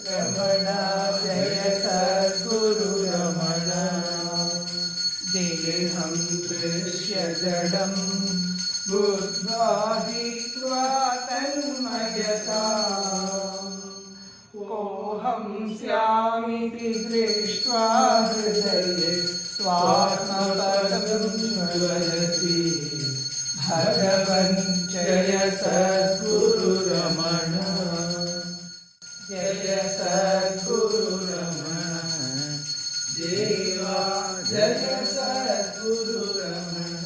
रमण जय सद्गुरु रमण देहं दृश्य जडं बुद्ध्वा हित्वा तन्मयता कोऽहं स्यामिति दृष्ट्वा हृदये स्वात्मपदं ज्वलति भगवन् जय सद्गुरु रमण जय सद्गुरु रमण देवा जय सद्गुरु रमण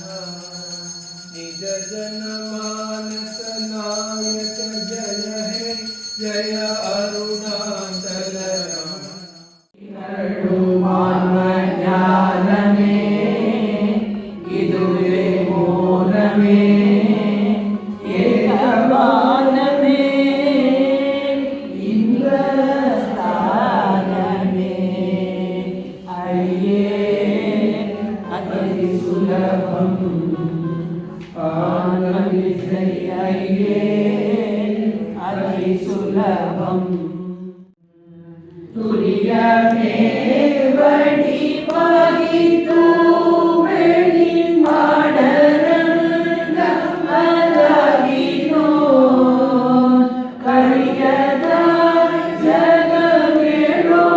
निज जनमानस नायक जय हे जय अरुणाचल रमण ज्ञानमे इदुवे मूलमे ಏಕಮಾನಮೇ ಇಂದ್ರಸ್ಥಾನಮೇ ಅಯ್ಯೇ ಅತಿ ಸುಲಭಂ ಆನಂದಿಸೈ ಅಯ್ಯೇ ಅತಿ ಸುಲಭಂ ತುರಿಯಮೇ ಬಡಿ ಬಾಗಿತು ಬೆಳಿ ಮಾಡರಂಗ ಮಲಗಿನೋ ಕಳಿಯದ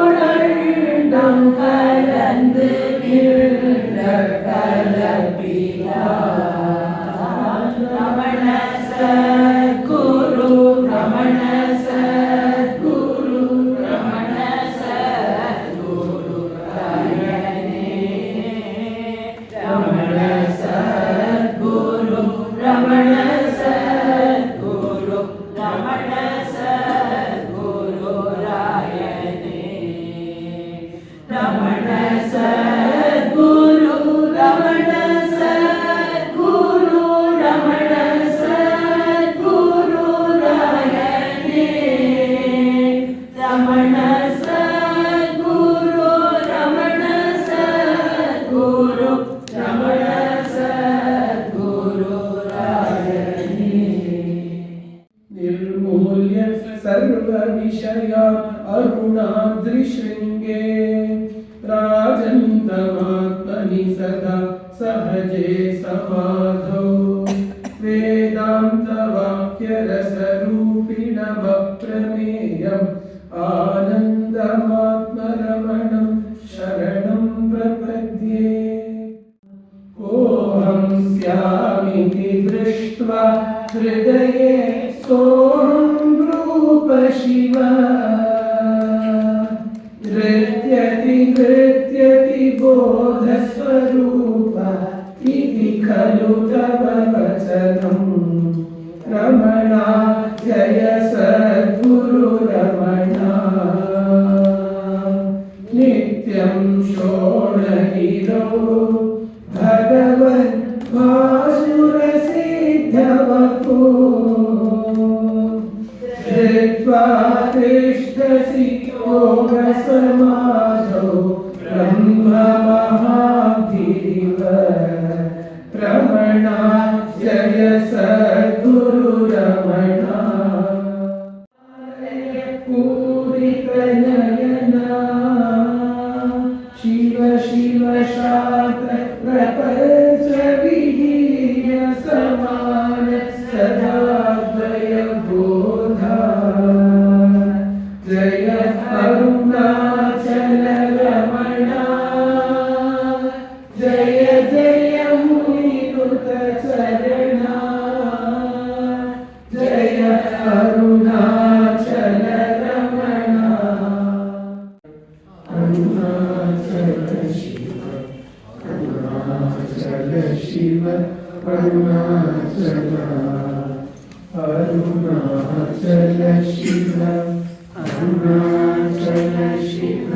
ಜಗಮೇಳೋಡಂಡಂ ಕಲಂದು ನಿಲ್ಲ ಕಲಪಿಯ ರಮಣ ಸದ್ಗುರು ರಮಣ ಸದ್ಗುರು ರಮಣ ಸದ್ಗುರು ರಾಯಣೇ ರಮಣ ಸದ್ಗುರು ರಮಣ ಸದ್ಗುರು ರಮಣ ಸದ್ಗುರು ರಾಯಣೇ ರಮಣ ಸದ್ಗುರು ರಮಣ ಸದ್ಗುರು ರಮಣ ಸದ್ಗುರು ರಾಯಣೇ ರಮಣ ಸದ್ಗುರು ರಮಣ ಸದ್ಗುರು ರಮಣ ಸದ್ಗುರು ರಾಯಣೇ ನಿರ್ಮೂಲ್ಯ ಸರ್ವ ವಿಷಯ ಅರುಣಾದ್ರಿಶೃಂಗೇ ರಾಜಂತಮಾತ್ಮನಿ ಸದಾ ಸಹಜೇ ಸಮಾಧೌ ವೇದಾಂತ ವಾಕ್ಯ ರಸರೂಪಿಣಮ ಪ್ರಮೇಯಂ ಆನಂದಮಾತ್ಮರಮಣಂ ಶರಣಂ ಪ್ರಪದ್ಯೆ ಕೋಹಂ ಸ್ಯಾಮಿತಿ ದೃಷ್ಟ್ವಾ ಹೃದಯೇ ಸೋಹಂ ರೂಪ ಶಿವ ನೃತ್ಯತಿ ನೃತ್ಯತಿ ಬೋಧ ಸ್ವರೂಪ ಇತಿ ಖಲು ತವ ವಚನಂ ರಮಣ ಜಯ ಸದ್ಗುರು ರಮಣ ನಿತ್ಯಂ ಶೋಣಗಿರೋ ಭಗವನ್ ಭಾಸುರ ಸಿದ್ಧವಪೋ ಧೃತ್ವಾ ತಿಷ್ಠಸಿ ಯೋಗ ಸಮಾಧೌ ಬ್ರಹ್ಮ ಮಹಾಧೀವ ರಮಣ ಜಯ ಸದ್ಗುರು ರಮಣ ಪೂರಿತ ನಯನ ಶಿವ ಶಿವ ಶಾಂತ ಪ್ರಪಂಚ ವಿಹೀನ ಸಮಾನ ಸದಾದ್ವಯ ಬೋಧ ಜಯ ಅರುಣಾಚಲ ರಮಣ ಜಯ ಜಯ ಮುನಿನುತ ಚರಣ ಜಯ ಅರುಣಾಚಲ ರಮಣ ಅರುಣಾಚಲ ಶಿವ ಅರುಣಾಚಲ ಶಿವ ಅರುಣಾಚಲ ಅರುಣಾಚಲ ಶಿವ ಅರುಣಾಚಲ ಶಿವ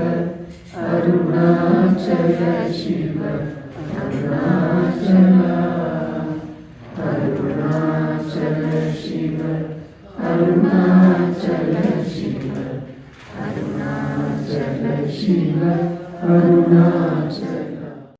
ಅರುಣಾಚಲ ಶಿವ ಅರುಣಾಚಲ ಅರುಣಾಚಲ ಶಿವ ಅರುಣಾಚಲ ಶಿವ ಅರುಣಾಚಲ ಶಿವ ಅರುಣಾಚಲ